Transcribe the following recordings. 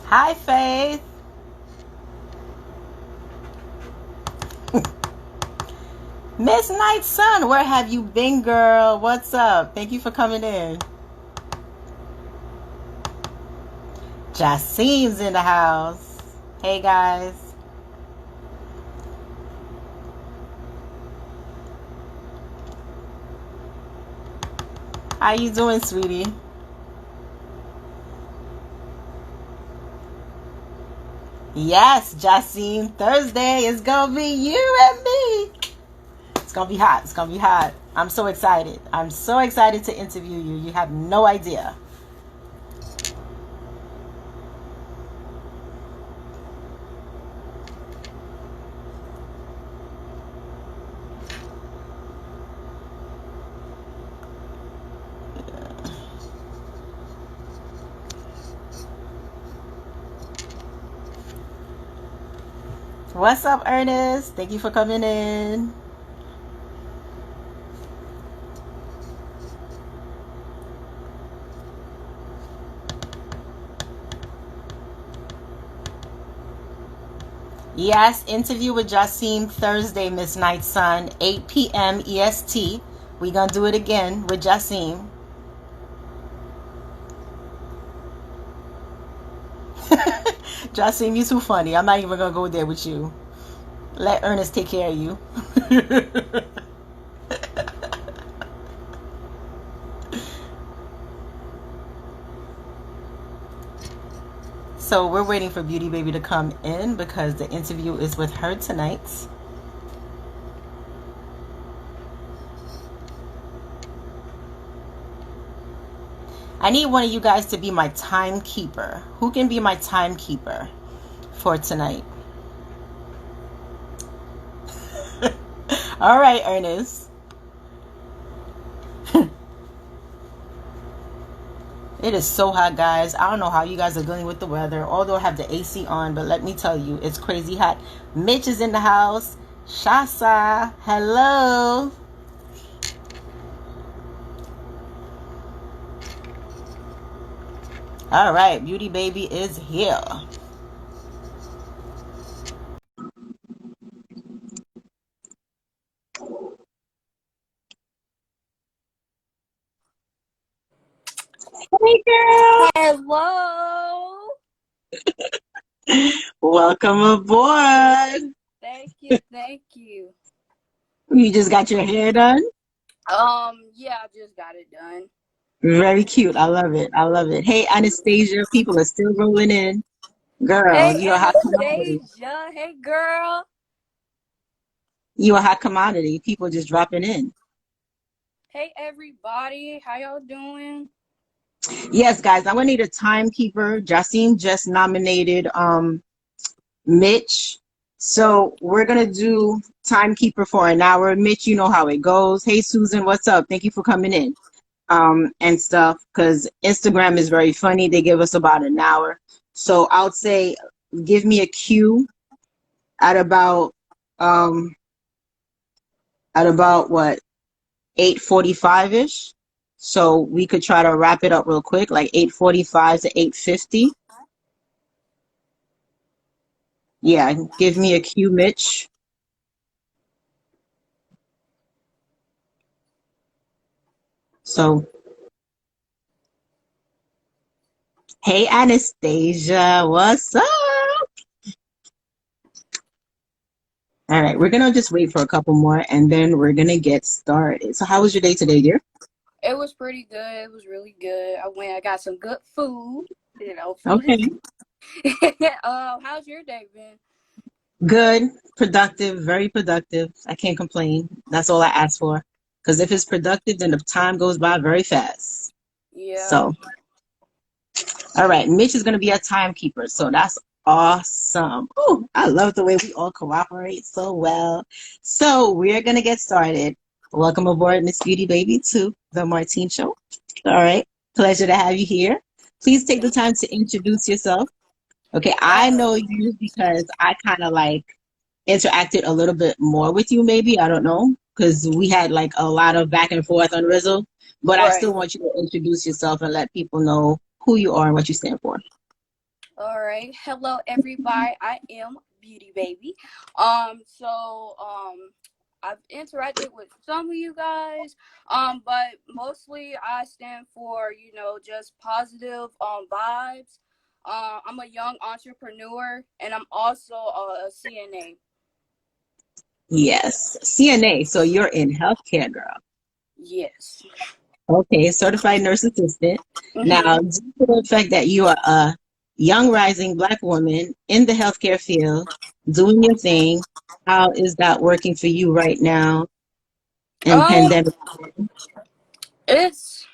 Hi, Faith. Miss Night Sun, where have you been, girl? What's up? Thank you for coming in. Jacine's in the house. Hey, guys. How you doing, sweetie? Yes, Jacine. Thursday is gonna be you and me. It's gonna be hot. It's gonna be hot. I'm so excited. I'm so excited to interview you. You have no idea. What's up, Ernest? Thank you for coming in. Yes, interview with Jacine Thursday, Miss Night Sun, 8 p.m. EST. We gonna do it again with Jacine. Jacine, you too funny. I'm not even gonna go there with you. Let Ernest take care of you. So we're waiting for Beauty Baby to come in because the interview is with her tonight. I need one of you guys to be my timekeeper. Who can be my timekeeper for tonight? All right, Ernest. It is so hot, guys. I don't know how you guys are dealing with the weather, although I have the AC on, but let me tell you, it's crazy hot. Mitch is in the house. Shasa, hello. All right, Beauty Baby is here. Hey, girl. Hello. Welcome aboard. Thank you. Thank you. You just got your hair done? Yeah, I just got it done. Very cute. I love it. I love it. Hey, Anastasia, people are still rolling in. Girl, Hey, you a hot commodity. Anastasia. Hey, girl. You a hot commodity. People just dropping in. Hey, everybody. How y'all doing? Yes, guys, I'm gonna need a timekeeper. Jasim just nominated Mitch. So we're gonna do timekeeper for an hour. Mitch, you know how it goes. Hey Susan, what's up? Thank you for coming in. And stuff, because Instagram is very funny. They give us about an hour. So I would say give me a cue at about um what, 8:45 ish. So we could try to wrap it up real quick, like 8:45 to 8:50. Yeah, give me a cue, Mitch. So, hey Anastasia, what's up? All right, we're gonna just wait for a couple more and then we're gonna get started. So how was your day today, dear? It was pretty good. It was really good. I got some good food. Food is Okay. good. How's your day been? Good, productive, very productive. I can't complain. That's all I ask for. Because if it's productive, then the time goes by very fast. Yeah. So, all right, Mitch is going to be a timekeeper. So that's awesome. Oh, I love the way we all cooperate so well. So we're going to get started. Welcome aboard, Miss Beauty Baby, to the Martine Show. All right, pleasure to have you here. Please take the time to introduce yourself. Okay, I know you because I kind of like interacted a little bit more with you, maybe. I don't know, because we had like a lot of back and forth on Rizzle. But I Right. still want you to introduce yourself and let people know who you are and what you stand for. All right. Hello, everybody. I am Beauty Baby. I've interacted with some of you guys, but mostly I stand for, just positive vibes. I'm a young entrepreneur, and I'm also a CNA. Yes, CNA. So you're in healthcare, girl. Yes. Okay, certified nurse assistant. Mm-hmm. Now, due to the fact that you are a young rising Black woman in the healthcare field, doing your thing, how is that working for you right now in Um, pandemic? it's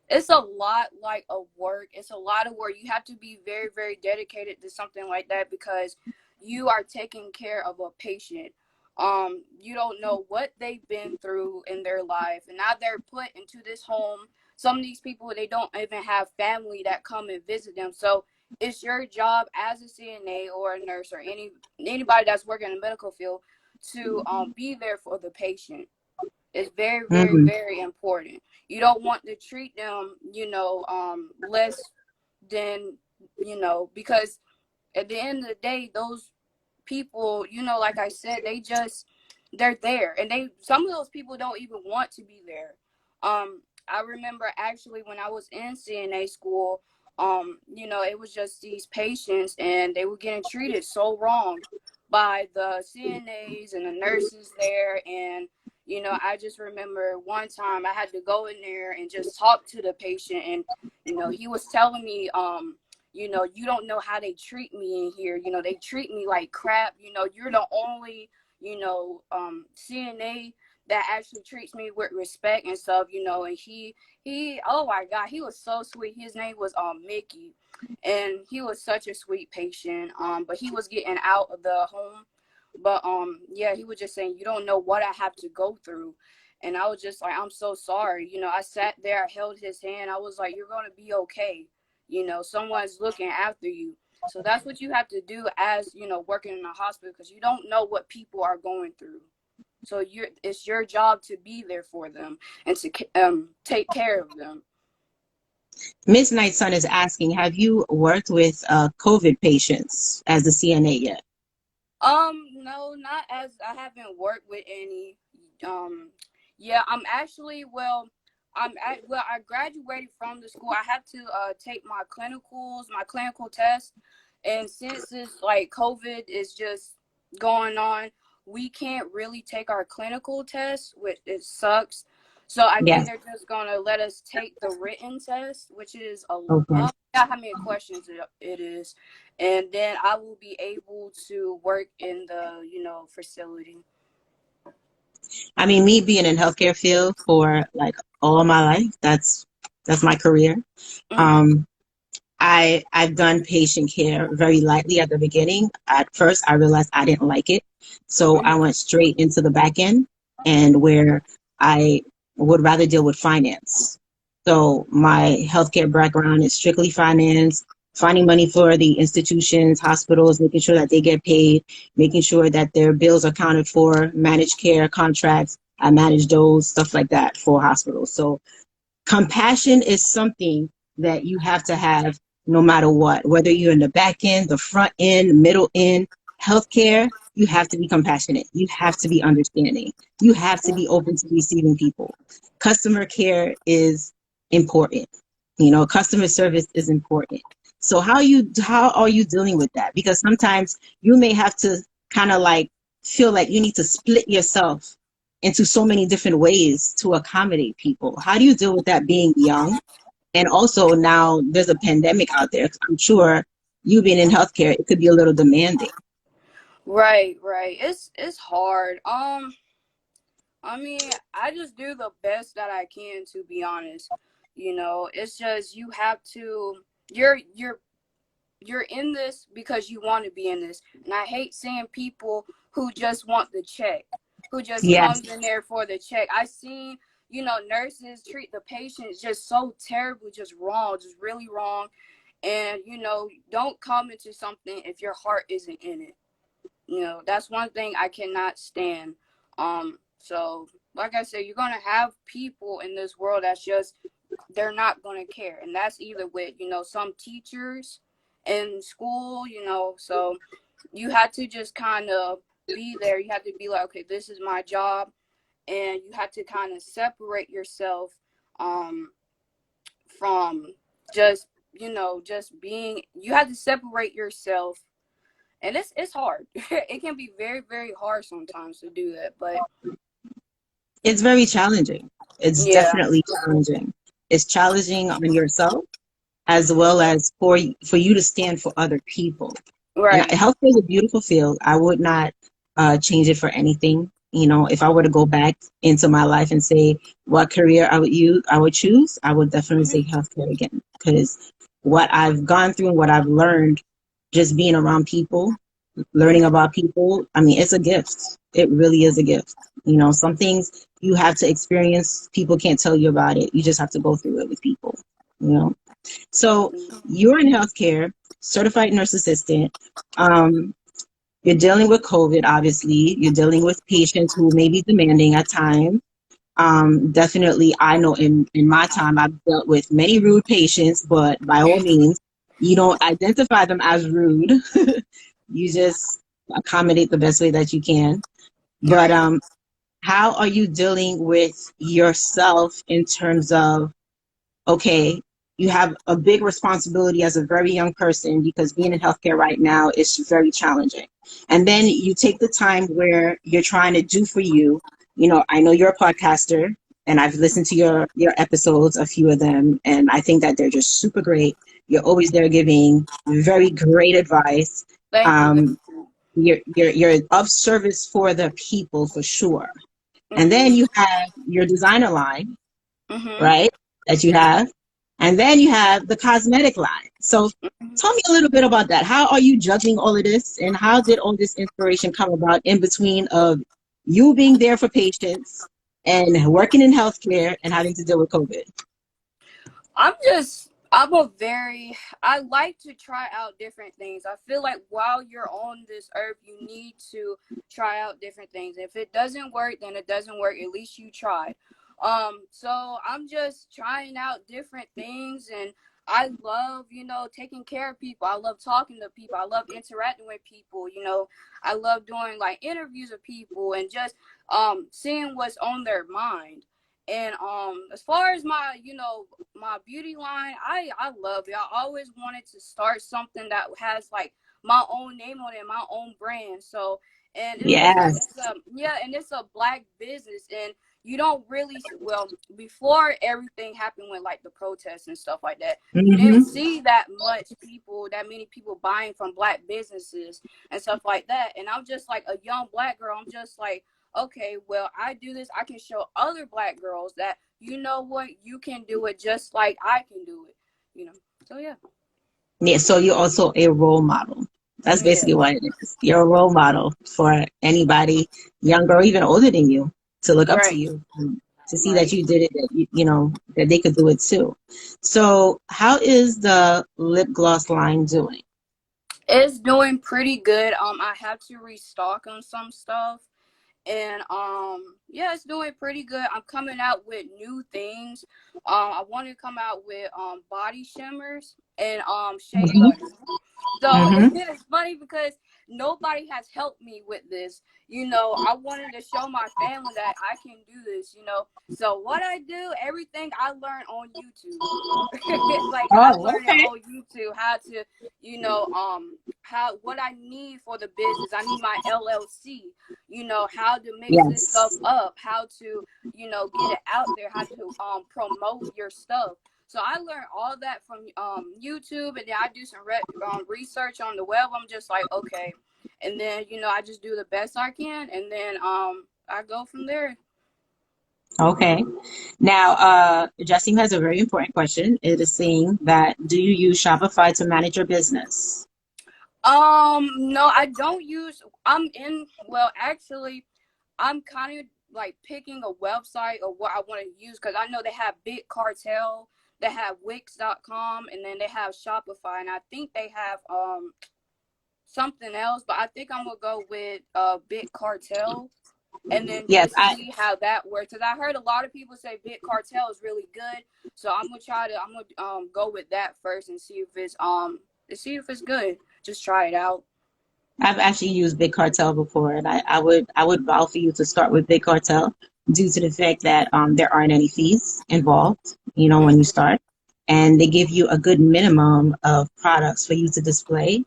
it's a lot like of work. It's a lot of work. You have to be very, very dedicated to something like that because you are taking care of a patient. You don't know what they've been through in their life, and now they're put into this home. Some of these people, they don't even have family that come and visit them. So it's your job as a CNA or a nurse or anybody that's working in the medical field to be there for the patient. It's very, very, Mhm. very important. You don't want to treat them, less than, because at the end of the day, those people, like I said, they're there, and some of those people don't even want to be there. I remember actually when I was in CNA school, it was just these patients, and they were getting treated so wrong by the CNAs and the nurses there, and I just remember one time I had to go in there and just talk to the patient, and he was telling me, you don't know how they treat me in here. They treat me like crap. You're the only, CNA that actually treats me with respect and stuff. And oh my God, he was so sweet. His name was Mickey, and he was such a sweet patient. But he was getting out of the home. But yeah, he was just saying, you don't know what I have to go through. And I was just like, I'm so sorry. I sat there, I held his hand. I was like, you're gonna be okay. Someone's looking after you. So that's what you have to do as, working in a hospital, because you don't know what people are going through. So it's your job to be there for them and to take care of them. Miss Knightson is asking, have you worked with COVID patients as a CNA yet? No, not as I haven't worked with any. Um, yeah, I'm actually I graduated from the school. I had to take my clinical test, and since it's like COVID is just going on, we can't really take our clinical test, which it sucks. So I think Yes. they're just gonna let us take the written test, which is Okay. how many questions it is, and then I will be able to work in the facility. I mean, me being in healthcare field for like all my life, that's my career. Mm-hmm. Um, I've done patient care very lightly at the beginning. At first, I realized I didn't like it, so I Mm-hmm. went straight into the back end, and where I would rather deal with finance. So my healthcare background is strictly finance, finding money for the institutions, hospitals, making sure that they get paid, making sure that their bills are accounted for, managed care contracts. I manage those, stuff like that for hospitals. So compassion is something that you have to have no matter what, whether you're in the back end, the front end, middle end, healthcare, you have to be compassionate. You have to be understanding. You have to be open to receiving people. Customer care is important. Customer service is important. So how are you dealing with that? Because sometimes you may have to kind of like feel like you need to split yourself into so many different ways to accommodate people. How do you deal with that being young? And also now there's a pandemic out there. I'm sure you being in healthcare, it could be a little demanding. Right, right. It's hard. I mean, I just do the best that I can, to be honest. It's just you have to. You're you're in this because you want to be in this, and I hate seeing people who just want the check, who just Yes. comes in there for the check. I seen nurses treat the patients just so terribly, just wrong, just really wrong, and don't come into something if your heart isn't in it. That's one thing I cannot stand. So like I said, you're gonna have people in this world that's just they're not gonna care, and that's either with some teachers in school, you know, so you had to just kind of be there. You had to be like, okay, this is my job, and you had to kind of separate yourself um from just, you know, just being, you had to separate yourself, and it's hard. It can be very, very hard sometimes to do that, but It's very challenging. It's yeah. definitely challenging. It's challenging on yourself as well as for you to stand for other people. And Right. healthcare is a beautiful field. I would not change it for anything. You know, if I were to go back into my life and say what career I would choose, I would definitely Hmm. say healthcare again, because what I've gone through and what I've learned just being around people, learning Hmm. about people, I mean, it's a gift. It really is a gift. You know, some things you have to experience, people can't tell you about it. You just have to go through it with people, you know. So you're in healthcare, certified nurse assistant. Um, you're dealing with COVID, obviously. You're dealing with patients who may be demanding at times. Definitely, I know in my time, I've dealt with many rude patients, but by all means, you don't identify them as rude. You just accommodate the best way that you can. But Right. how are you dealing with yourself in terms of, okay, you have a big responsibility as a very young person, because being in healthcare right now is very challenging. And then you take the time where you're trying to do for you. You know, I know you're a podcaster, and I've listened to your episodes, a few of them, and I think that they're just super great. You're always there giving very great advice. Thank you. Um, you're of service for the people for sure. And then Hmm. you have your designer line, Hmm. right? That you have. And then you have the cosmetic line. So tell me a little bit about that. How are you juggling all of this? And how did all this inspiration come about in between of you being there for patients and working in healthcare and having to deal with COVID? I'm a very, I like to try out different things. I feel like while you're on this earth, you need to try out different things. If it doesn't work, then it doesn't work. At least you tried. So I'm just trying out different things, and I love, you know, taking care of people. I love talking to people. I love interacting with people. You know, I love doing like interviews of people and just seeing what's on their mind. And as far as my, you know, my beauty line, I love it. I always wanted to start something that has like my own name on it, my own brand. So, and it's because Yes. it's yeah, and it's a black business, and you don't really, well, before everything happened with like the protests and stuff like that, you didn't Mm-hmm. see that many people buying from black businesses and stuff like that. And I'm just like a young black girl. I'm just like, okay, well, I do this. I can show other black girls that, you know what, you can do it just like I can do it, you know. So yeah. Yeah, so you're also a role model. That's Yeah. basically what it is. You're a role model for anybody younger or even older than you to look up to Right. you, to see that Right. you did it, that you know, that they could do it too. So, how is the lip gloss line doing? It's doing pretty good. I have to restock on some stuff. And yeah, it's doing pretty good. I'm coming out with new things. I want to come out with body shimmers and shea Mm-hmm. butter. So Mm-hmm. it's funny because nobody has helped me with this. You know, I wanted to show my family that I can do this, you know. So what I do, everything I learned on YouTube. Like I Oh, learned it okay. on YouTube how to, you know, how what I need for the business. I need my LLC, you know, how to mix this stuff Yes. up, how to, you know, get it out there, how to promote your stuff. So I learned all that from YouTube, and then I do some research on the web. I'm just like, okay, and then, you know, I just do the best I can, and then I go from there. Okay. Now, Justine has a very important question. It is saying that, do you use Shopify to manage your business? No, I don't use. I'm in. Well, actually, I'm kind of like picking a website of what I want to use because I know they have Big Cartel, they have Wix.com, and then they have Shopify, and I think they have something else, but I think I'm gonna go with Big Cartel and then Yes, just see how that works. Cause I heard a lot of people say Big Cartel is really good, so I'm gonna go with that first and see if it's to see if it's good. Just try it out. I've actually used Big Cartel before, and I would vow for you to start with Big Cartel due to the fact that there aren't any fees involved, when you Mm-hmm. start, and they give you a good minimum of products for you to display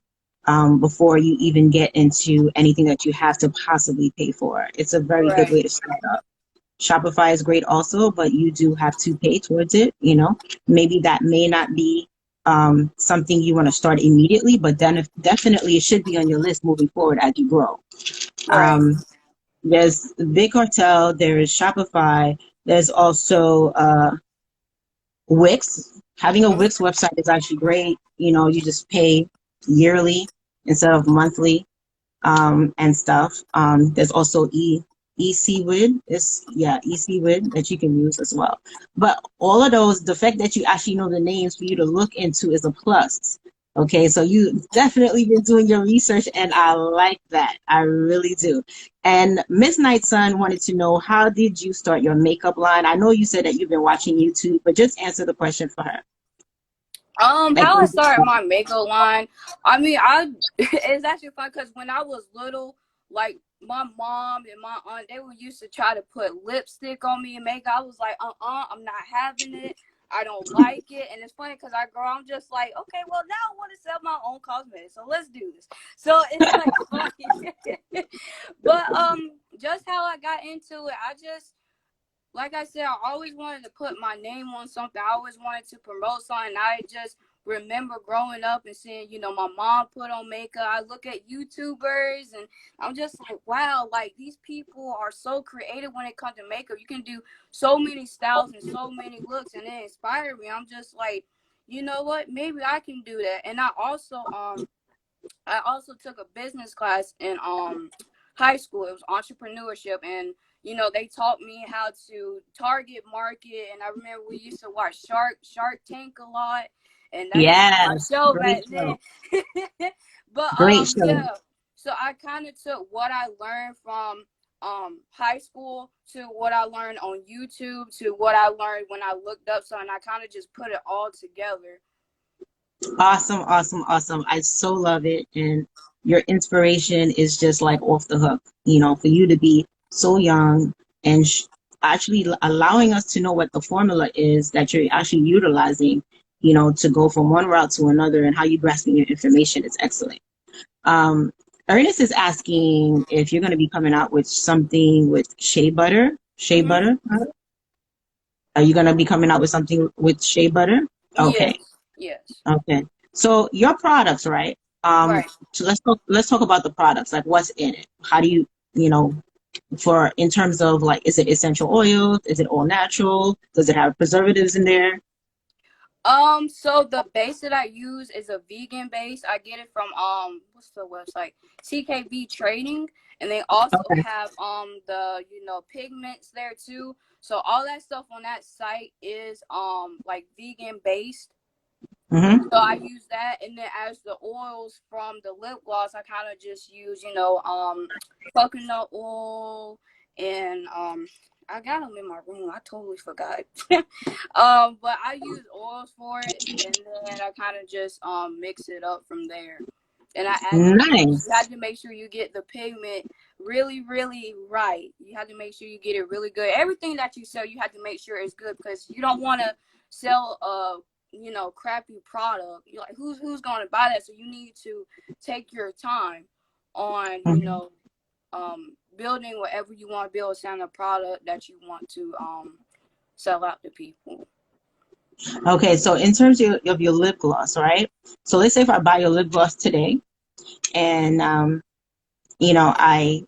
before you even get into anything that you have to possibly pay for. It's a very good Right. way to start up. Shopify is great also, but you do have to pay towards it. Maybe that may not be something you want to start immediately, but then definitely it should be on your list moving forward as you grow. Right. Um, there's Big Cartel, there's Shopify, there's also Wix. Having a Wix website is actually great. You just pay yearly instead of monthly and stuff. There's also ECWID. ECWID that you can use as well. But all of those, the fact that you actually know the names for you to look into is a plus. Okay, so you definitely been doing your research, and I like that. I really do. And Miss Night Sun wanted to know, how did you start your makeup line? I know you said that you've been watching YouTube, but just answer the question for her. Like, How I started my makeup line. I mean, it's actually fun because when I was little, like my mom and my aunt, they were used to try to put lipstick on me and makeup. I was like, I'm not having it. I don't like it. And it's funny because I'm just like, okay, well now I want to sell my own cosmetics, so let's do this. So it's like funny. But just how I got into it, like I said, I always wanted to put my name on something. I always wanted to promote something. I just remember growing up and seeing, my mom put on makeup. I look at YouTubers and I'm just like, wow, like these people are so creative when it comes to makeup. You can do so many styles and so many looks, and it inspired me. I'm just like, you know what? Maybe I can do that. And I also took a business class in high school. It was entrepreneurship, and they taught me how to target market. And I remember we used to watch Shark Tank a lot, and that used to be my yes, show back great then. show. But Great show. yeah. So I kind of took what I learned from high school to what I learned on YouTube to what I learned when I looked up something. I kind of just put it all together. Awesome, awesome, awesome. I so love it. And your inspiration is just like off the hook, for you to be so young and actually allowing us to know what the formula is that you're actually utilizing, to go from one route to another, and how you grasping your information is excellent. Um, Ernest is asking if you're going to be coming out with something with shea butter. Shea Mm-hmm. butter? Are you going to be coming out with something with shea butter? Okay. Yes. Yes. Okay. So your products, right? Right. So let's talk about the products. Like, what's in it? How do you, for in terms of, like, is it essential oils? Is it all natural? Does it have preservatives in there? So the base that I use is a vegan base. I get it from what's the website? TKV Trading, and they also Okay. have the pigments there too. So all that stuff on that site is like vegan based. Mm-hmm. So I use that, and then as the oils from the lip gloss, I kind of just use coconut oil and I got them in my room. I totally forgot. But I use oils for it, and then I kind of just mix it up from there. And I add the pigments. You Nice. have to make sure you get the pigment really, really right. You have to make sure you get it really good. Everything that you sell, you have to make sure it's good because you don't want to sell crappy product. You're like, who's going to buy that? So you need to take your time on, Mhm. building whatever you want to build, selling a product that you want to sell out to people. Okay. So in terms of your lip gloss, right? So let's say if I buy your lip gloss today, and I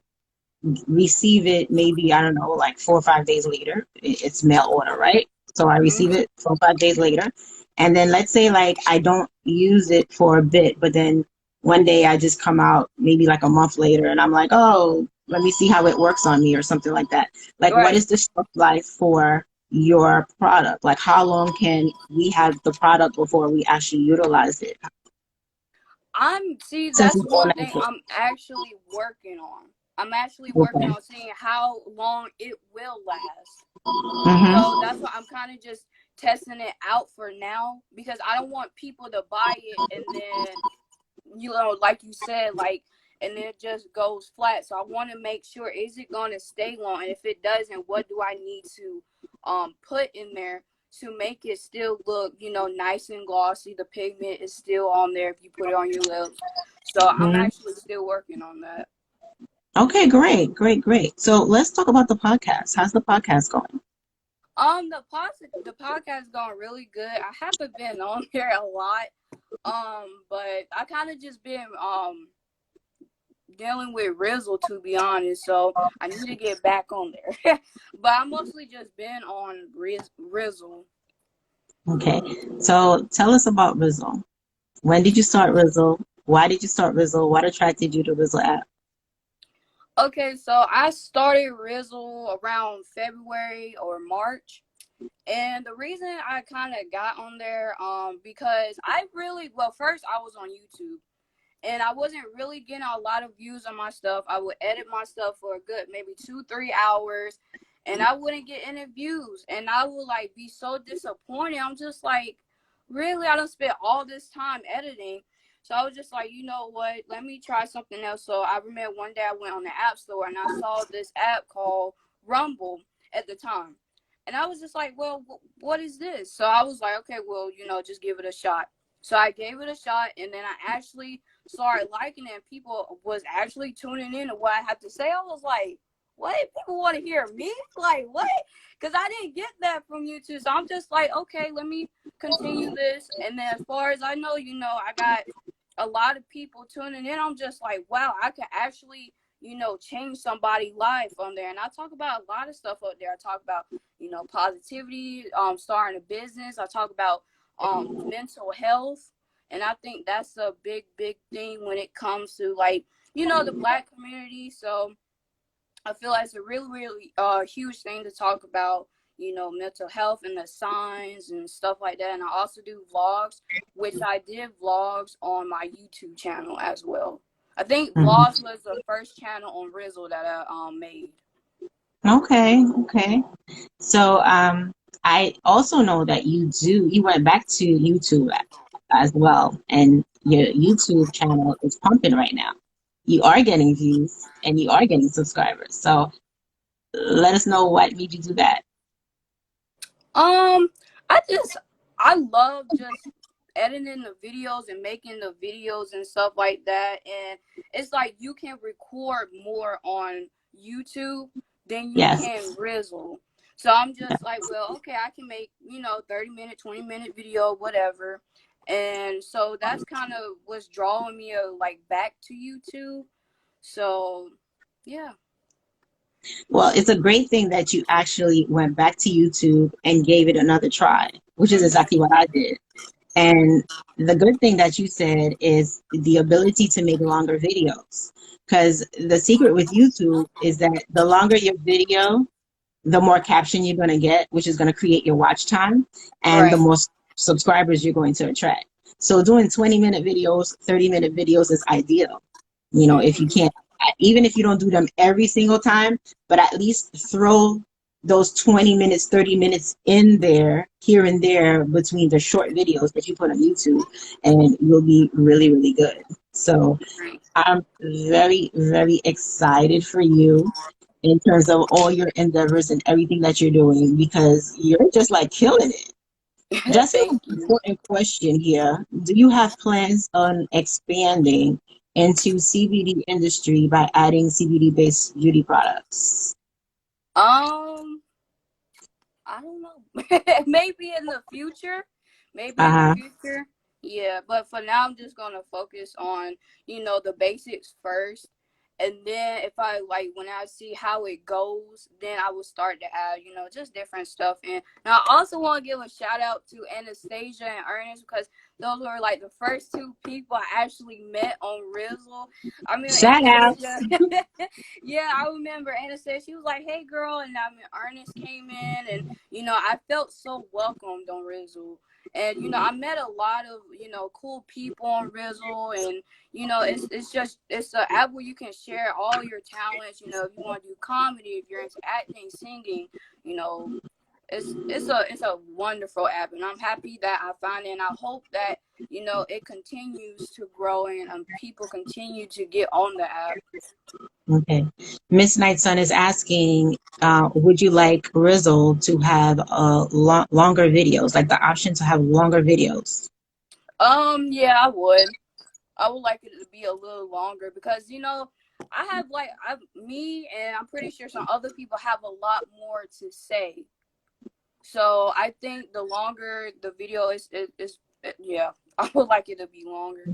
receive it maybe, I don't know, like 4 or 5 days later. It's mail order, right? So I Mm-hmm. receive it 4 or 5 days later. And then let's say, like, I don't use it for a bit, but then one day I just come out maybe like a month later and I'm like, oh, let me see how it works on me or something like that. Like, what Right. is the shelf life for your product? Like, how long can we have the product before we actually utilize it? Since That's it's all one thing natural. I'm actually working on. I'm actually working Okay. on seeing how long it will last. So Mm-hmm. that's why I'm kind of just testing it out for now, because I don't want people to buy it and then, like you said, like, and then it just goes flat. So I want to make sure, is it going to stay long? And if it doesn't, what do I need to put in there to make it still look, nice and glossy? The pigment is still on there if you put it on your lips. So I'm Mhm. actually still working on that. Okay, great, great, great. So let's talk about the podcast. How's the podcast going? The podcast is going really good. I haven't been on there a lot, but I kind of just been dealing with Rizzle, to be honest. So I need to get back on there. But I mostly just been on Rizzle. Okay, so tell us about Rizzle. When did you start Rizzle? Why did you start Rizzle? What attracted you to Rizzle app? Okay, so I started Rizzle around February or March. And the reason I kind of got on there, because first I was on YouTube. And I wasn't really getting a lot of views on my stuff. I would edit my stuff for a good maybe 2-3 hours, and I wouldn't get any views. And I would like be so disappointed. I'm just like, really? I done spent all this time editing. So I was just like, you know what? Let me try something else. So I remember one day I went on the app store and I saw this app called Rumbl at the time. And I was just like, well, what is this? So I was like, okay, well, just give it a shot. So I gave it a shot, and then I actually started liking it, and people was actually tuning in to what I had to say. I was like, what? People want to hear me? Like, what? Because I didn't get that from YouTube. So I'm just like, okay, let me continue this. And then as far as I know, I got a lot of people tuning in. I'm just like, wow, I can actually, change somebody's life on there. And I talk about a lot of stuff up there. I talk about, positivity, starting a business. I talk about mental health. And I think that's a big, big thing when it comes to, like, the Black community. So I feel like it's a really, really huge thing to talk about, mental health and the signs and stuff like that. And I also do vlogs, which I did vlogs on my YouTube channel as well. I think Mhm. vlogs was the first channel on Rizzle that I made. Okay, okay. So I also know that you went back to YouTube as well, and your YouTube channel is pumping right now. You are getting views and you are getting subscribers. So let us know what made you do that. Um, I love just editing the videos and making the videos and stuff like that. And it's like you can record more on YouTube than you Yes. can Rizzle. So I'm just like, well, okay, I can make, 30-minute, 20-minute video, whatever. And so that's kind of what's drawing me like back to YouTube. So yeah. Well, it's a great thing that you actually went back to YouTube and gave it another try, which is exactly what I did. And the good thing that you said is the ability to make longer videos. Because the secret with YouTube is that the longer your video, the more caption you're going to get, which is going to create your watch time, and the Right. more subscribers you're going to attract. So doing 20-minute videos, 30-minute videos is ideal. If you Mm-hmm. can't, even if you don't do them every single time, but at least throw those 20 minutes, 30 minutes in there, here and there between the short videos that you put on YouTube, and you'll be really, really good. So Right. I'm very, very excited for you in terms of all your endeavors and everything that you're doing, because you're just like killing it. Just an Thank you. important question here. Do you have plans on expanding into CBD industry by adding CBD-based beauty products? Um, I don't know. Maybe in the future. Maybe in the Uh-huh. future. Yeah, but for now I'm just gonna focus on, the basics first. And then if I like when I see how it goes, then I will start to add, just different stuff in. Now I also want to give a shout out to Anastasia and Ernest, because those were like the first two people I actually met on Rizzle. I mean Shout Anastasia. outs. Yeah, I remember Anastasia. She was like, "Hey, girl," and I mean Ernest came in, and I felt so welcomed on Rizzle. And I met a lot of cool people on Rizzle, and it's an app where you can share all your talents. If you want to do comedy, if you're into acting, singing, you know, it's a wonderful app, and I'm happy that I found it, and I hope that it continues to grow and people continue to get on the app. Okay. Miss Nightson is asking, would you like Rizzle to have longer videos, like the option to have longer videos? Yeah, I would like it to be a little longer because I have me and I'm pretty sure some other people have a lot more to say. So I think the longer the video is yeah, I would like it to be longer.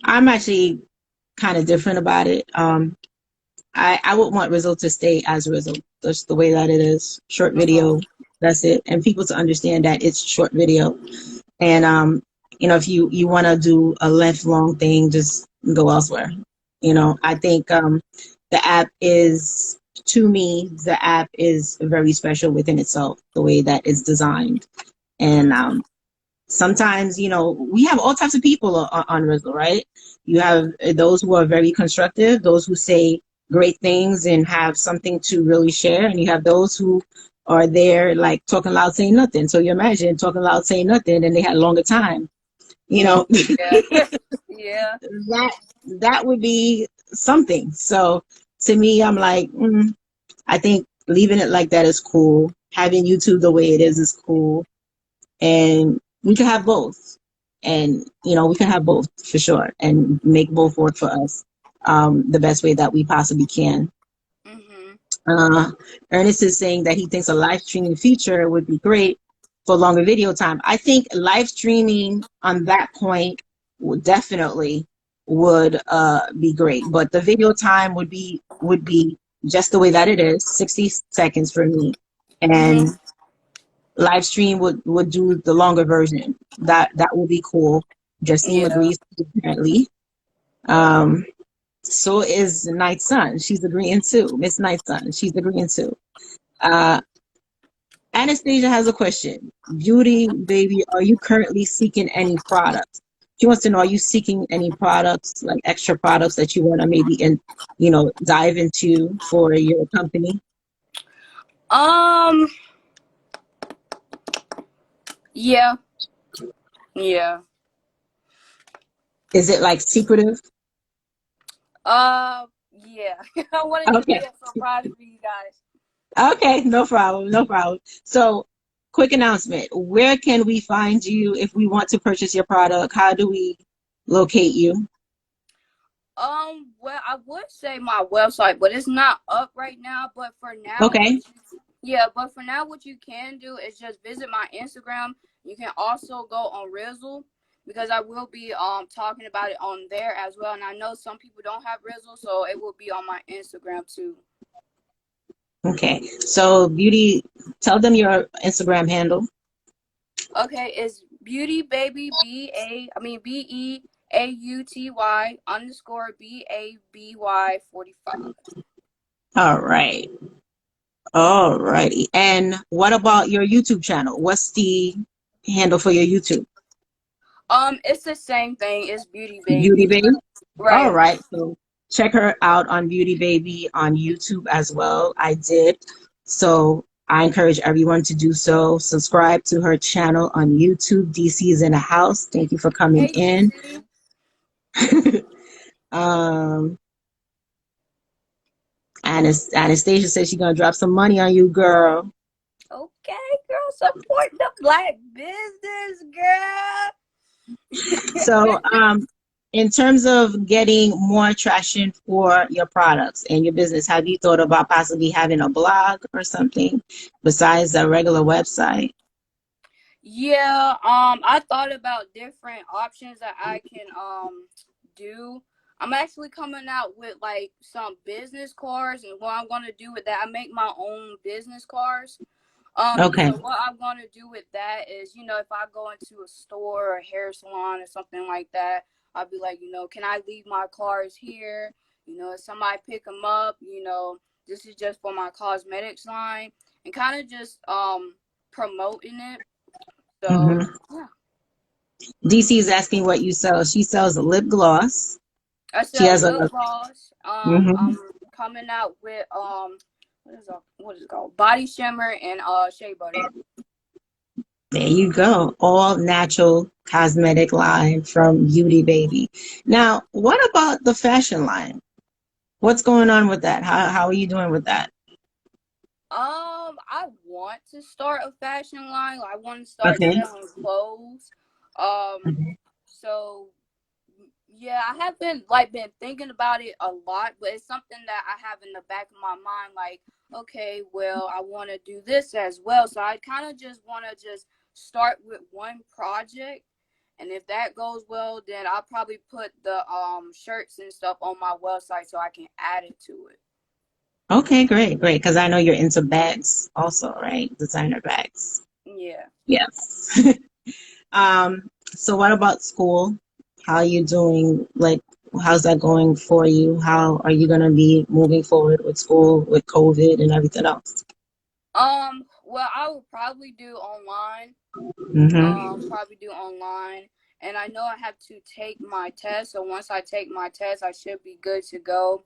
I'm actually kind of different about it. I would want Rizzle to stay as Rizzle, just the way that it is. Short video, that's it. And people to understand that it's short video. And if you want to do a length long thing, just go elsewhere. I think the app is, to me, the app is very special within itself, the way that it's designed. And sometimes, we have all types of people on Rizzle, right? You have those who are very constructive, those who say great things and have something to really share, and you have those who are there like talking loud, saying nothing. So you imagine talking loud, saying nothing, and they had a longer time. Yeah. Yeah. That would be something. So to me, I'm like, I think leaving it like that is cool. Having YouTube the way it is cool. And we can have both. And, we can have both for sure and make both work for us the best way that we possibly can. Ernest is saying that he thinks a live streaming feature would be great for longer video time. I think live streaming on that point definitely would be great, but the video time would be just the way that it is, 60 seconds for me, and live stream would do the longer version. That would be cool. Justine Yeah. agrees apparently. So is Night Sun. She's agreeing too. Miss Night Sun. She's agreeing too. Anastasia has a question. Beauty baby, are you currently seeking any products? She wants to know, are you seeking any products, like extra products that you want to maybe dive into for your company? Yeah. Yeah. Is it like secretive? Yeah. I wanted to be Okay. a surprise for you guys. Okay, no problem, no problem. So, quick announcement. Where can we find you if we want to purchase your product? How do we locate you? Well, I would say my website, but it's not up right now. But for now, Okay. what you can do is just visit my Instagram. You can also go on Rizzle because I will be talking about it on there as well. And I know some people don't have Rizzle, so it will be on my Instagram too. Okay. So, Beauty, tell them your Instagram handle. Okay, it's Beauty Baby BEAUTY _BABY 45. All right. All righty. And what about your YouTube channel? What's the handle for your YouTube? It's the same thing. It's Beauty Beauty Baby. Baby? All Right. right. So check her out on Beauty Baby on YouTube as well. I did. So I encourage everyone to do so. Subscribe to her channel on YouTube. DC is in the house. Thank you for coming in. Anastasia says she's gonna drop some money on you, girl. Okay, girl, support the Black business, girl. So, in terms of getting more traction for your products and your business, have you thought about possibly having a blog or something besides a regular website? Yeah, I thought about different options that I can do. I'm actually coming out with like some business cards, and what I'm gonna do with that, I make my own business cards. Okay. So what I'm gonna do with that is, if I go into a store or a hair salon or something like that, I'll be like, can I leave my cards here? If somebody pick them up, this is just for my cosmetics line, and kind of just promoting it. So yeah. DC is asking what you sell. She sells a lip gloss. I She sell has lip a gloss. I'm coming out with what is it called? Body shimmer and shea butter. There you go. All natural cosmetic line from Beauty Baby. Now, what about the fashion line? What's going on with that? How are you doing with that? I want to start a fashion line. I want to start Okay. selling clothes. So yeah, I have been thinking about it a lot, but it's something that I have in the back of my mind. Like, okay, well, I want to do this as well. So I kind of just want to just start with one project, and if that goes well, then I'll probably put the shirts and stuff on my website so I can add it to it. Okay, great, great. Because I know you're into bags also, right? Designer bags. Yeah. Yes. So what about school? How are you doing? Like, how's that going for you? How are you going to be moving forward with school with COVID and everything else? Well, I will probably do online. Mm-hmm. Probably do online. And I know I have to take my test. So once I take my test, I should be good to go.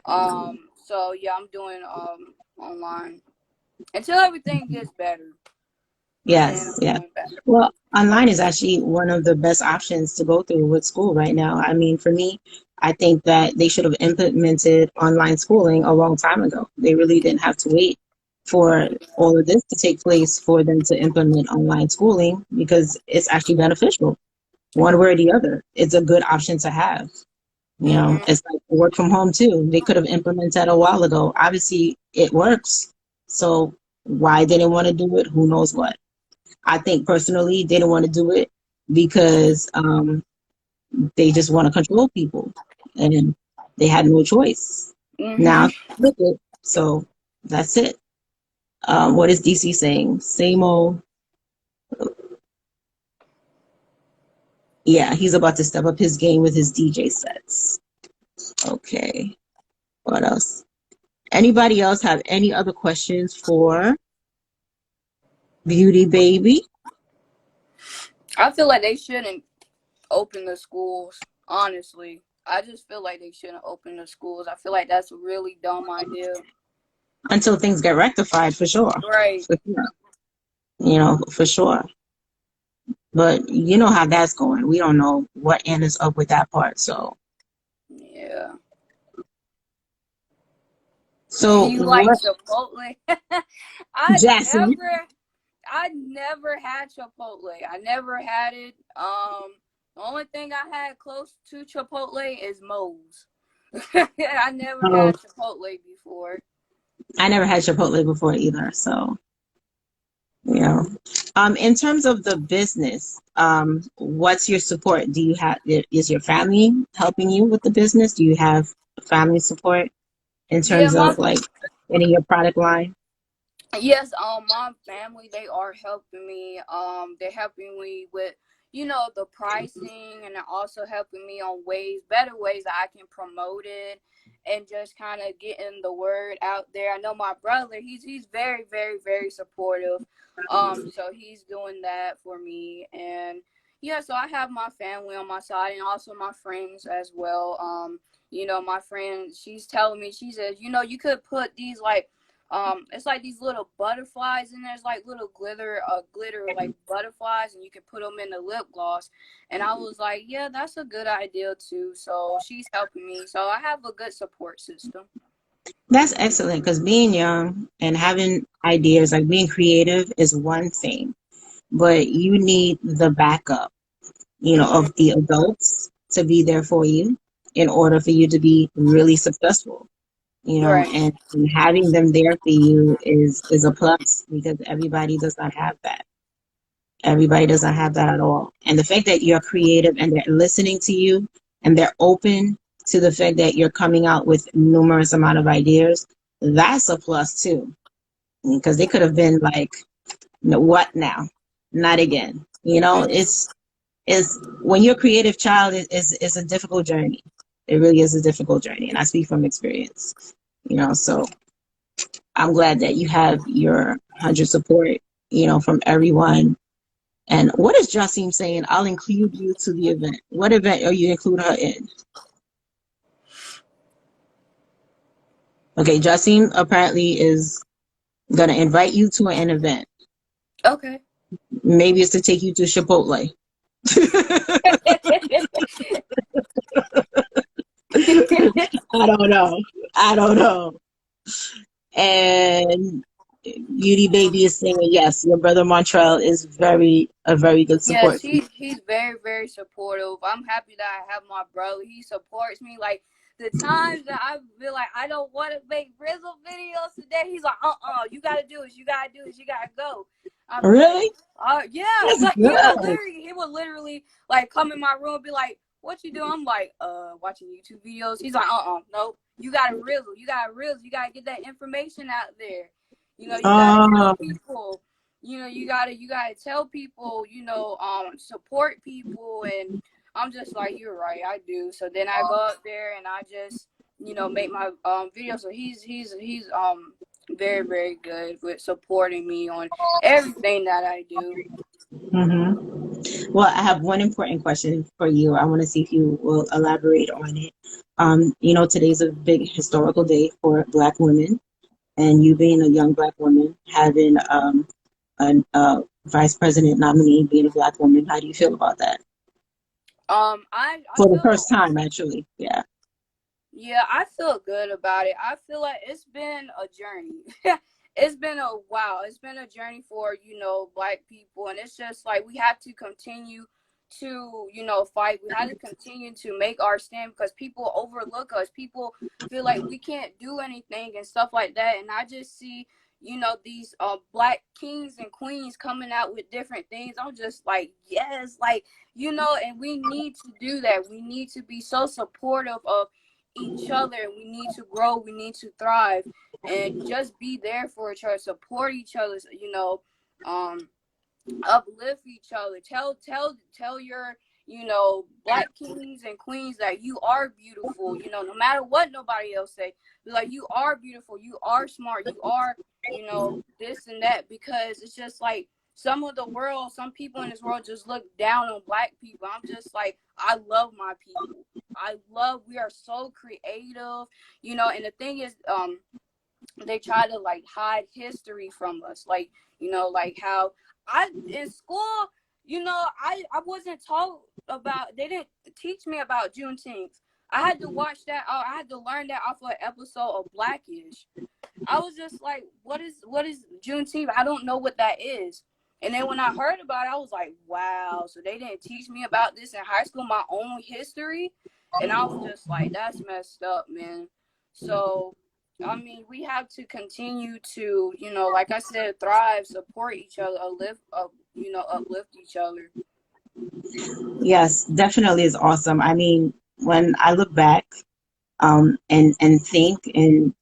So yeah, I'm doing online until everything gets better. Then Yes, I'm yes. going back. Well, online is actually one of the best options to go through with school right now. I mean, for me, I think that they should have implemented online schooling a long time ago. They really didn't have to wait for all of this to take place for them to implement online schooling because it's actually beneficial. One way or the other, it's a good option to have. You know, Mhm. it's like work from home too. They could have implemented that a while ago. Obviously, it works. So why they didn't want to do it? Who knows what? I think personally they don't want to do it because they just want to control people, and they had no choice. Now, Mhm. look it. So that's it. What is DC saying? Same old. Yeah, he's about to step up his game with his DJ sets. Okay. What else? Anybody else have any other questions for Beauty Baby? I feel like they shouldn't open the schools. Honestly, I just feel like they shouldn't open the schools. I feel like that's a really dumb idea. Until things get rectified, for sure. Right. For sure. You know, for sure. But you know how that's going. We don't know what end is up with that part. Yeah. So You like what, Chipotle? I Jackson? never I never had Chipotle. I never had it. The only thing I had close to Chipotle is Moe's. I never Oh, had Chipotle before. I never had Chipotle before either. So, you know, in terms of the business, what's your support? Do you have, is your family helping you with the business? Do you have family support in Yeah, terms of like getting your product line? yes, my family, they are helping me. They're helping me with, the pricing, and they're also helping me on better ways that I can promote it and just kind of getting the word out there. I know my brother, he's very, very, very supportive. So he's doing that for me. And yeah, so I have my family on my side and also my friends as well. My friend, she's telling me, she says, you could put these it's like these little butterflies, and there's like little glitter like butterflies, and you can put them in the lip gloss. And I was like, yeah, that's a good idea too. So she's helping me. So I have a good support system. That's excellent because being young and having ideas, like being creative, is one thing, but you need the backup, of Hmm. the adults to be there for you in order for you to be really successful, Right. and having them there for you is a plus because everybody does not have that. Everybody doesn't have that at all. And the fact that you're creative and they're listening to you and they're open to the fact that you're coming out with numerous amount of ideas, that's a plus too. Because they could have been like, "No, what now? Not again." It's when you're a creative child, it's a difficult journey. It really is a difficult journey. And I speak from experience, so I'm glad that you have your 100 support, from everyone. And what is Jasim saying? I'll include you to the event. What event are you include her in? Okay, Justine apparently is gonna invite you to an event. Okay. Maybe it's to take you to Chipotle. I don't know. I don't know. And Beauty Baby is saying yes. Your brother Montreal is a very good Yes, support for you. he's very, very supportive. I'm happy that I have my brother. He supports me. Like the times that I feel like I don't want to make Rizzle videos today, he's like, you gotta do it, you gotta do it, you gotta go. I'll be like, Really? yeah, That's like good. he would literally like come in my room and be like, what you doing? I'm like, watching YouTube videos. He's like, nope, you gotta Rizzle, you gotta get that information out there. You gotta tell Oh, people, you gotta tell people, support people. And I'm just like, you're right, I do. So then I go up there and I just, make my videos. So he's very, very good with supporting me on everything that I do. well, I have one important question for you. I want to see if you will elaborate on it. Today's a big historical day for Black women, and you being a young Black woman, having a vice president nominee being a Black woman, how do you feel about that? I For the feel, first time, actually. Yeah. yeah, I feel good about it. I feel like it's been a journey. It's been a wow. It's been a journey for, Black people. And it's just like we have to continue to, fight. We have to continue to make our stand because people overlook us. People feel like we can't do anything and stuff like that. And I just see, these Black kings and queens coming out with different things. I'm just like, yes, like, and we need to do that. We need to be so supportive of each other. We need to grow, we need to thrive, and just be there for each other, support each other, um uplift each other. Tell your, Black kings and queens that you are beautiful, no matter what nobody else say. Be like, you are beautiful, you are smart, you are, this and that. Because it's just like some people in this world just look down on Black people. I'm just like, I love my people. We are so creative, and the thing is, they try to like hide history from us, like, like how I in school, I wasn't taught about, they didn't teach me about Juneteenth. I had to watch that, I had to learn that off of an episode of Blackish. I was just like, what is Juneteenth? I don't know what that is. And then when I heard about it, I was like, wow, so they didn't teach me about this in high school, my own history. And I was just like, that's messed up, man. So I mean, we have to continue to, like I said, thrive, support each other, uplift each other. Yes, definitely is awesome. I mean, when I look back, and think, and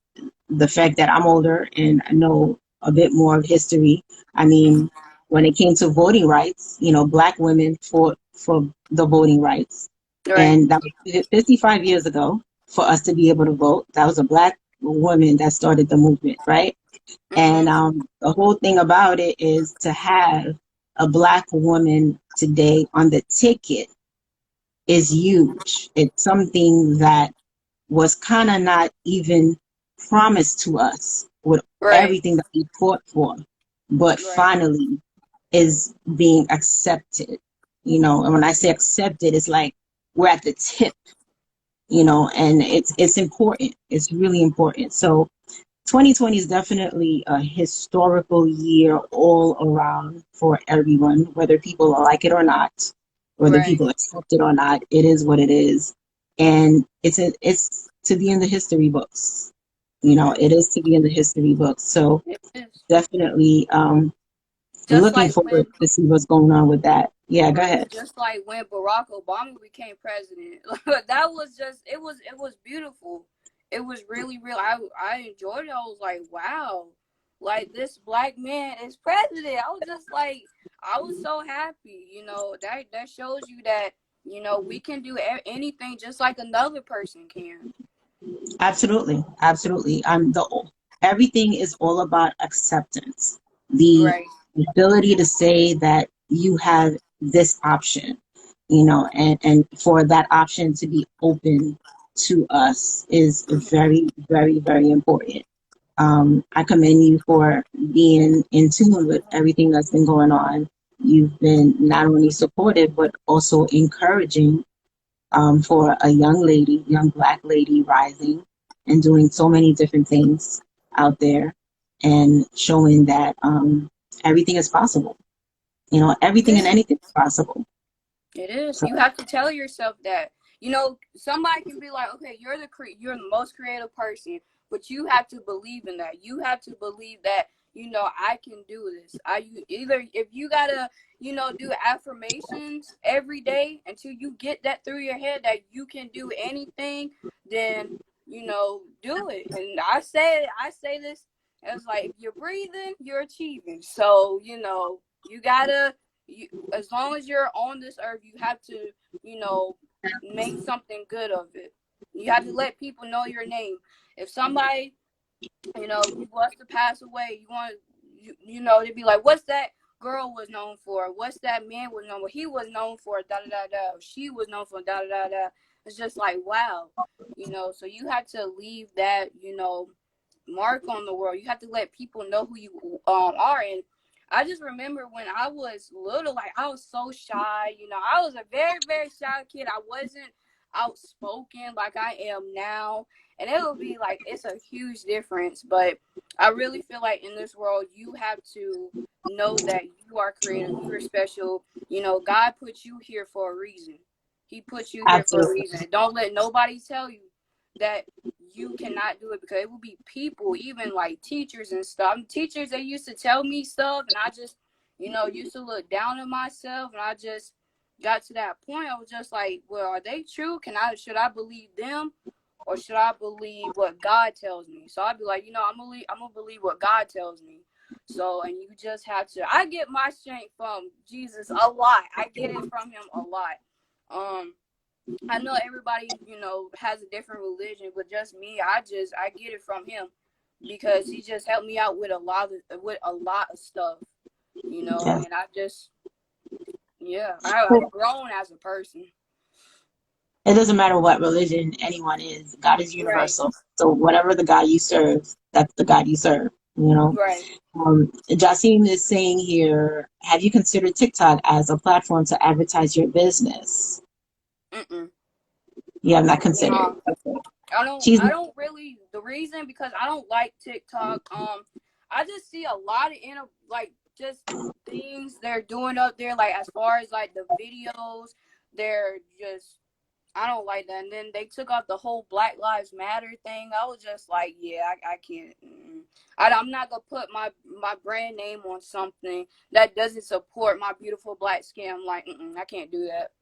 the fact that I'm older and I know a bit more of history. I mean, when it came to voting rights, Black women fought for the voting rights. Right. And that was 55 years ago for us to be able to vote. That was a Black woman that started the movement, right? And Mhm. the whole thing about it is to have a Black woman today on the ticket is huge. It's something that was kind of not even promised to us with Right. everything that we fought for, but Right. finally is being accepted. And when I say accepted, it's like we're at the tip, and it's important. It's really important. So 2020 is definitely a historical year all around for everyone, whether people like it or not, whether Right. people accept it or not. It is what it is, and it's to be in the history books. Mhm. It is to be in the history books. So It is. definitely Just looking like forward when, to see what's going on with that. Yeah, go right, ahead. just like when Barack Obama became president. That was just, it was beautiful. It was really real. I enjoyed it. I was like, wow, like this Black man is president. I was just like, I was so happy. That shows you that, we can do anything just like another person can. Absolutely, absolutely. Everything is all about acceptance. The Right. ability to say that you have this option, and for that option to be open to us is very, very, very important. I commend you for being in tune with everything that's been going on. You've been not only supportive, but also encouraging for a young lady, young Black lady rising and doing so many different things out there and showing that everything is possible. You know, everything and Yeah. anything is possible. It is. So You have to tell yourself that. You know, somebody can be like, "Okay, you're the most creative person," but you have to believe in that. You have to believe that, I can do this. Either if you gotta, do affirmations every day until you get that through your head that you can do anything, then do it. And I say this as like, if you're breathing, you're achieving. So you gotta as long as you're on this earth, you have to, you know, make something good of it. You have to let people know your name. If somebody, was to pass away, they'd be like, what's that girl was known for? What's that man was known for? He was known for da da da da. She was known for da da da da. It's just like, wow, so you have to leave that, mark on the world. You have to let people know who you are. And I just remember when I was little, like I was so shy. I was a very, very shy kid. I wasn't outspoken like I am now. And it would be like, it's a huge difference. But I really feel like in this world, you have to know that you are creative, you are special. God put you here for a reason. He put you here for a absolutely. reason. Don't let nobody tell you that you cannot do it, because it will be people, even like teachers and stuff. Teachers, they used to tell me stuff, and I just, used to look down on myself, and I just got to that point. I was just like, well, are they true? Should I believe them, or should I believe what God tells me? So I'd be like, I'm gonna believe what God tells me. So, and you just have to. I get my strength from Jesus a lot. I get it from him a lot. I know everybody, has a different religion, but just me, I get it from him, because he just helped me out with a lot of stuff, Yeah. and I've grown as a person. It doesn't matter what religion anyone is. God is Right, universal. So whatever the God you serve, that's the God you serve. You know. right. Jasim is saying here, have you considered TikTok as a platform to advertise your business? Mm-mm. You have not considered. No, Okay. I don't. She's I don't really. The reason, because I don't like TikTok. I just see a lot of like just things they're doing up there. Like as far as like the videos, they're just. I don't like that. And then they took off the whole Black Lives Matter thing. I was just like, yeah, I can't. I'm not gonna put my brand name on something that doesn't support my beautiful black skin. I'm like, I can't do that.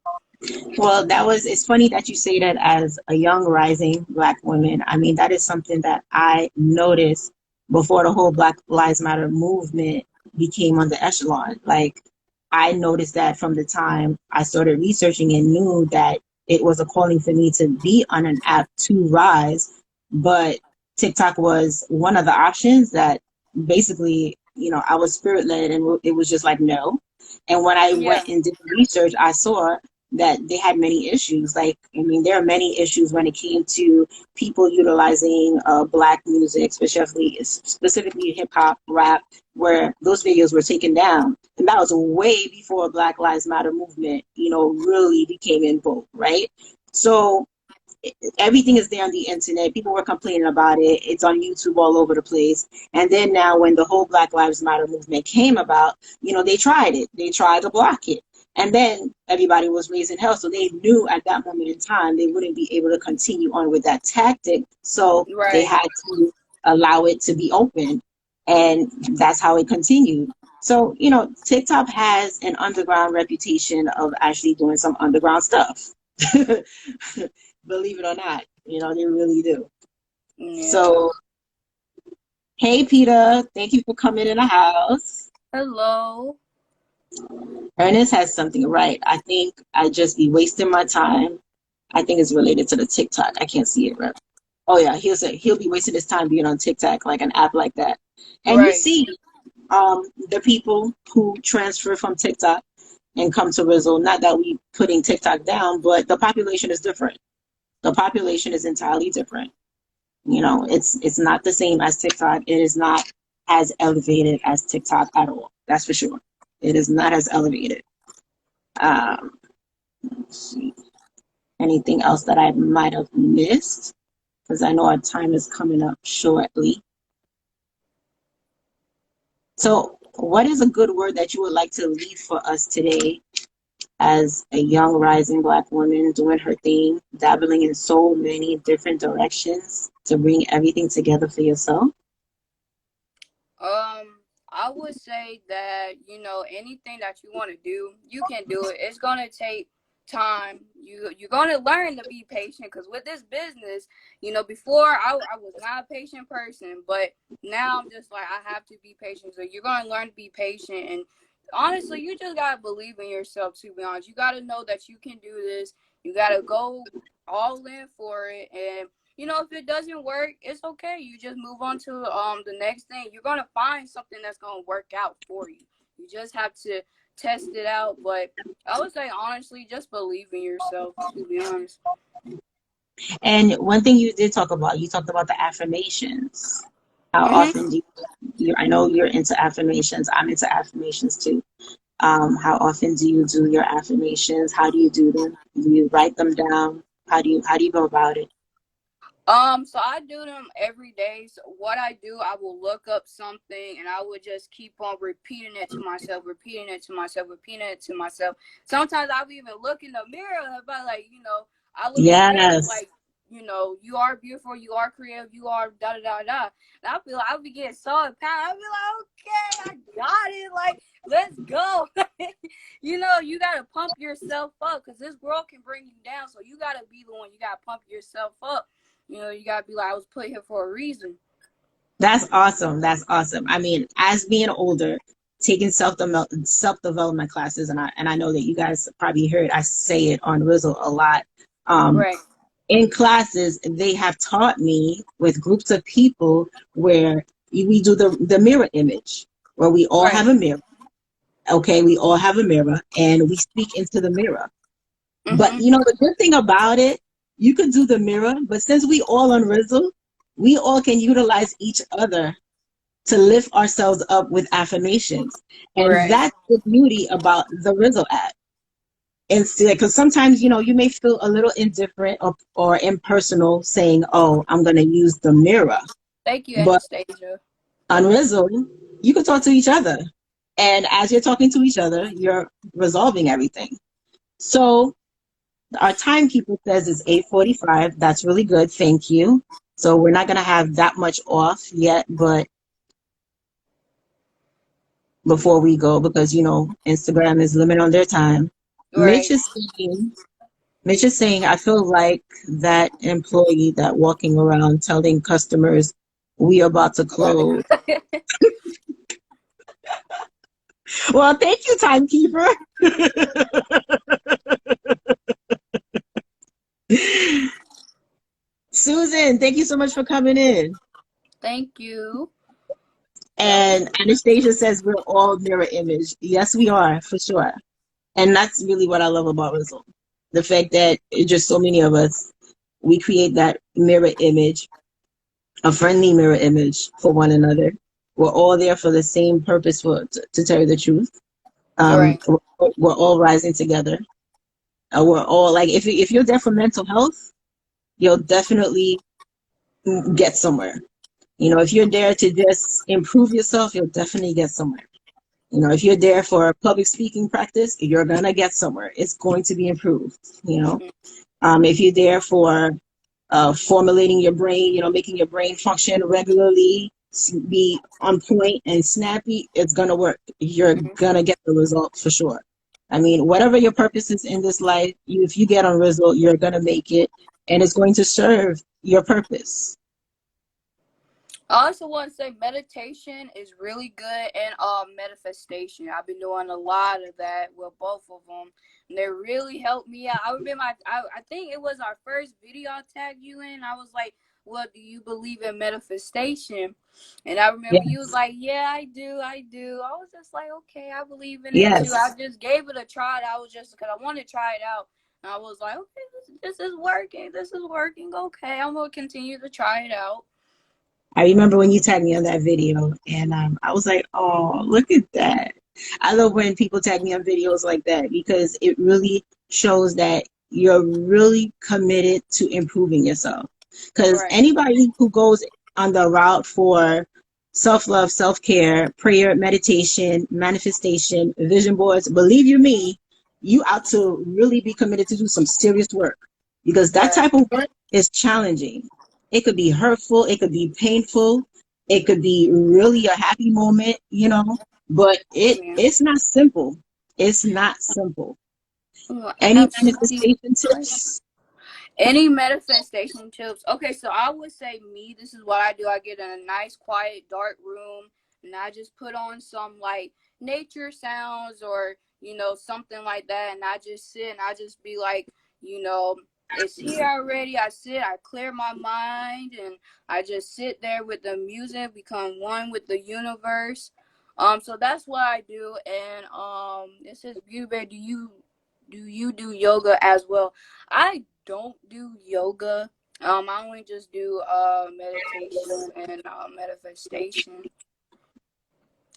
Well, it's funny that you say that as a young rising Black woman. I mean, that is something that I noticed before the whole Black Lives Matter movement became on the echelon. Like, I noticed that from the time I started researching and knew that it was a calling for me to be on an app to rise. But TikTok was one of the options that basically, I was spirit led and it was just like, no. And when I Yeah, went and did research, I saw that they had many issues. Like, I mean, there are many issues when it came to people utilizing Black music, specifically hip hop, rap, where those videos were taken down. And that was way before Black Lives Matter movement, really became in vogue, right? So everything is there on the internet. People were complaining about it. It's on YouTube all over the place. And then now, when the whole Black Lives Matter movement came about, they tried it. They tried to block it. And then everybody was raising hell. So they knew at that moment in time they wouldn't be able to continue on with that tactic. So they right. had to allow it to be open. And that's how it continued. So, TikTok has an underground reputation of actually doing some underground stuff. Believe it or not, they really do. Yeah. So, hey, Peter, thank you for coming in the house. Hello. Ernest has something right. I think I just be wasting my time. I think it's related to the TikTok. I can't see it, right? Oh yeah, he'll be wasting his time being on TikTok, like an app like that. And you Right. see, the people who transfer from TikTok and come to Rizzle. Not that we putting TikTok down, but the population is different. The population is entirely different. You know, it's not the same as TikTok. It is not as elevated as TikTok at all. That's for sure. It is not as elevated. Um, let's see. Anything else that I might have missed? Because I know our time is coming up shortly. So, what is a good word that you would like to leave for us today as a young rising Black woman doing her thing, dabbling in so many different directions to bring everything together for yourself? I would say that, you know, anything that you want to do, you can do it. It's gonna take time. You're gonna learn to be patient, because with this business, you know, before I was not a patient person, but now I'm just like, I have to be patient. So you're gonna learn to be patient, and honestly, you just gotta believe in yourself. To be honest, you gotta know that you can do this. You gotta go all in for it, and you know, if it doesn't work, it's okay. You just move on to the next thing. You're gonna find something that's gonna work out for you. You just have to test it out. But I would say honestly, just believe in yourself, to be honest. And one thing you did talk about, you talked about the affirmations. How Mhm. often do I know you're into affirmations. I'm into affirmations too. How often do you do your affirmations? How do you do them? Do you write them down? How do you go about it? So I do them every day. So what I do, I will look up something and I would just keep on repeating it to myself, repeating it to myself, repeating it to myself. Sometimes I'll even look in the mirror, but like, you know, I look in the mirror Yes. like, you know, you are beautiful, you are creative, you are da da da da. And I feel like I'll be getting so empowered. I'll be like, okay, I got it. Like, let's go. You know, you gotta pump yourself up, because this world can bring you down. So you gotta be the one. You gotta pump yourself up. You know, you gotta be like, I was put here for a reason. That's awesome. That's awesome. I mean, as being older, taking self development classes, and I know that you guys probably heard I say it on Rizzle a lot. Um, Right, in classes, they have taught me with groups of people where we do the mirror image, where we all right. have a mirror. Okay, we all have a mirror, and we speak into the mirror. But Mhm. you know, the good thing about it, you could do the mirror, but since we all on Rizzle, we all can utilize each other to lift ourselves up with affirmations. And Right. that's the beauty about the Rizzle app. Instead, because sometimes, you know, you may feel a little indifferent or impersonal saying, oh, I'm going to use the mirror. Thank you, But Anastasia. on Rizzle, you can talk to each other. And as you're talking to each other, you're resolving everything. So our timekeeper says it's 8:45. That's really good. Thank you. So we're not going to have that much off yet, but before we go, because you know Instagram is limited on their time. Mitch Right. is saying, Mitch is saying, I feel like that employee that walking around telling customers we about to close. Well, thank you, timekeeper. Susan, thank you so much for coming in. Thank you. That was And Anastasia says we're all mirror image. Yes, we are, for sure. And that's really what I love about Rizzle. The fact that it's just so many of us, we create that mirror image, a friendly mirror image for one another. We're all there for the same purpose, to tell you the truth. right. We're all rising together. We're all like, if you're there for mental health, you'll definitely get somewhere. You know, if you're there to just improve yourself, you'll definitely get somewhere. You know, if you're there for public speaking practice, you're gonna get somewhere. It's going to be improved. You know, if you're there for formulating your brain, you know, making your brain function regularly, be on point and snappy, it's gonna work. You're Mhm. gonna get the result for sure. I mean, whatever your purpose is in this life, if you get on result, you're gonna make it, and it's going to serve your purpose. I also want to say meditation is really good, and manifestation. I've been doing a lot of that with both of them. And they really helped me out. I remember I think it was our first video I tagged you in. I was like, well, do you believe in manifestation? And I remember you was Yes, like, yeah, I do, I do. I was just like, okay, I believe in it too. I yes, just gave it a try. I was just because I wanted to try it out. And I was like, okay, this is working. This is working. Okay, I'm gonna continue to try it out. I remember when you tagged me on that video, and I was like, "Oh, look at that!" I love when people tag me on videos like that because it really shows that you're really committed to improving yourself. Because Right. anybody who goes on the route for self-love, self-care, prayer, meditation, manifestation, vision boards, believe you me, you ought to really be committed to do some serious work because that Right. type of work is challenging. It could be hurtful, it could be painful, it could be really a happy moment, but Yeah. it's not simple. It's not simple. Well, Any absolutely. manifestation tips? Any manifestation tips? Okay, so I would say me, this is what I do. I get in a nice, quiet, dark room and I just put on some like nature sounds or, something like that. And I just sit and I just be like, you know, it's here already. I sit, I clear my mind and I just sit there with the music, become one with the universe. So that's what I do. And it says, Beauty Bear, do you do yoga as well? I don't do yoga. I only just do meditation and manifestation.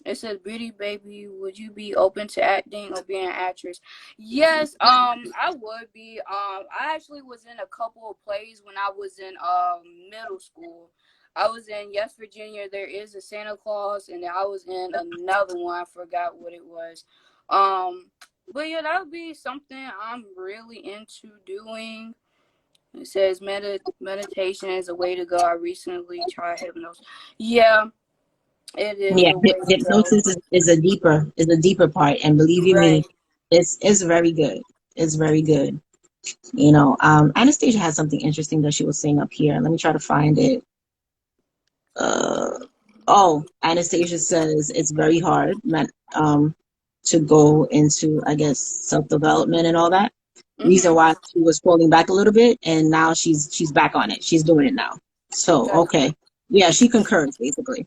It says, "Beauty baby, would you be open to acting or being an actress?" Yes, I would be. I actually was in a couple of plays when I was in middle school. I was in Yes Virginia. There is a Santa Claus, and then I was in another one. I forgot what it was. Um, but yeah, that would be something I'm really into doing. It says meditation is a way to go. I recently tried hypnosis. Yeah, it is Yeah, a way to go. hypnosis is a deeper part, and believe you me, Right. it's very good. It's very good. Anastasia had something interesting that she was saying up here. Let me try to find it. Uh, oh, Anastasia says it's very hard, um, to go into, I guess, self-development and all that. Reason Mhm. why she was falling back a little bit, and now she's back on it. She's doing it now. So, That's okay. Yeah, she concurs basically.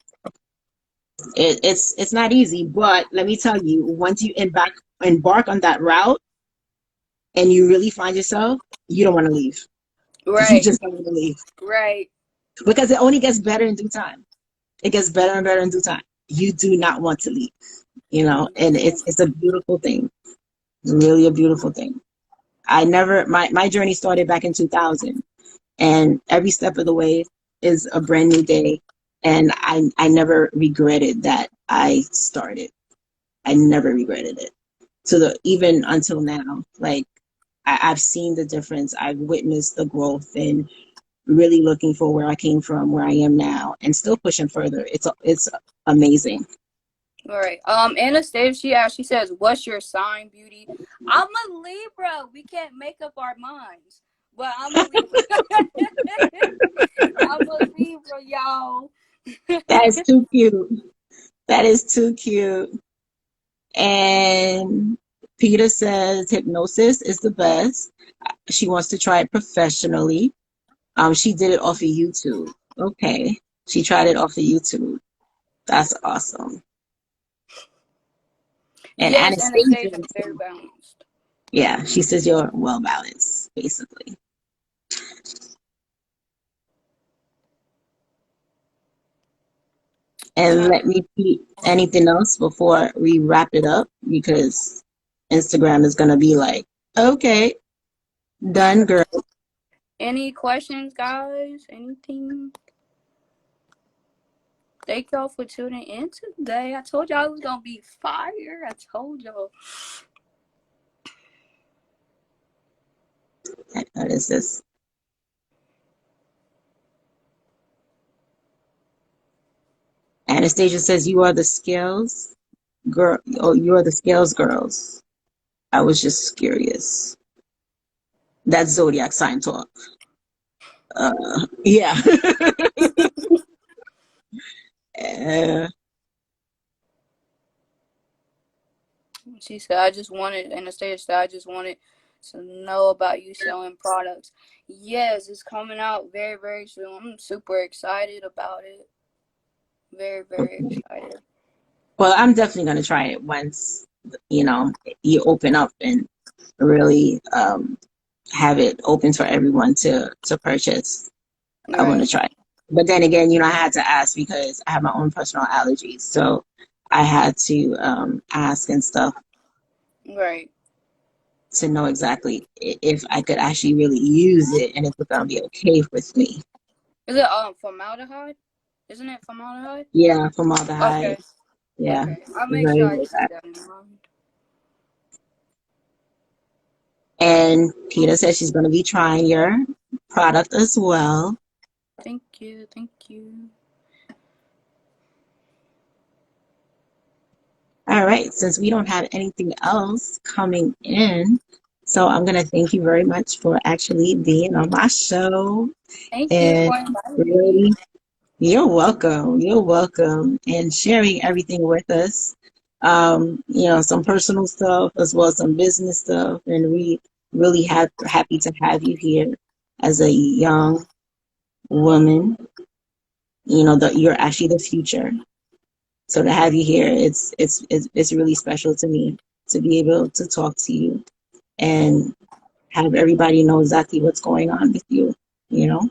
It's not easy, but let me tell you, once you embark on that route and you really find yourself, you don't want to leave. You right. just don't want to leave Right. because it only gets better in due time. It gets better and better in due time. You do not want to leave, and Yeah. it's a beautiful thing. Really a beautiful thing. My journey started back in 2000, and every step of the way is a brand new day, and I never regretted that I started. I never regretted it. To the even until now, like I've seen the difference. I've witnessed the growth and really looking for where I came from, where I am now, and still pushing further. It's amazing. All right. Anastasia, she says, "What's your sign, Beauty?" I'm a Libra. We can't make up our minds, but I'm a Libra. I'm a Libra, y'all. That is too cute. That is too cute. And Peter says hypnosis is the best. She wants to try it professionally. She did it off of YouTube. Okay. She tried it off of YouTube. That's awesome. And Yes, Anastasia, Anastasia, very balanced. yeah, she says you're well balanced, basically. And let me see anything else before we wrap it up because Instagram is gonna be like, okay, done, girl. Any questions, guys? Anything? Thank y'all for tuning in today. I told y'all it was gonna be fire. I told y'all. What is this? Anastasia says you are the scales girl. Oh, you are the scales girls. I was just curious. That's zodiac sign talk. Yeah. uh, She said, I just wanted, Anastasia said, I just wanted to know about you selling products. Yes, it's coming out very, very soon. I'm super excited about it. Very, very excited. well, I'm definitely gonna try it once you know you open up and really. have it open for everyone to purchase. I want to Right. try. But then again, I had to ask because I have my own personal allergies. So I had to ask and stuff Right. to know exactly if I could actually really use it and if it's gonna be okay with me. Is it formaldehyde? Isn't it formaldehyde? Yeah, formaldehyde. Okay. Yeah, Okay. I'll make very, sure I very keep bad. that in mind. And Peter says she's gonna be trying your product as well. Thank you. Thank you. All right, since we don't have anything else coming in, so I'm gonna thank you very much for actually being on my show Thank you and for inviting me. really, you're welcome. You're welcome, and sharing everything with us. Some personal stuff as well as some business stuff, and we really happy to have you here as a young woman. That you're actually the future. So to have you here, it's really special to me to be able to talk to you and have everybody know exactly what's going on with you. You know.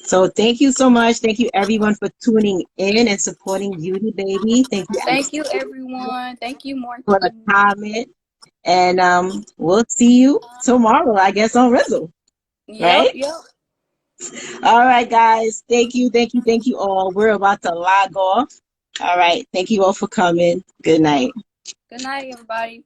So thank you so much. Thank you everyone for tuning in and supporting Beauty Baby. Thank you Thank you, everyone. Thank you, for the Martine. comment. And we'll see you tomorrow, I guess, on Rizzle. Yep, Right? yep. All right, guys. Thank you, thank you, thank you all. We're about to log off. All right. Thank you all for coming. Good night. Good night, everybody.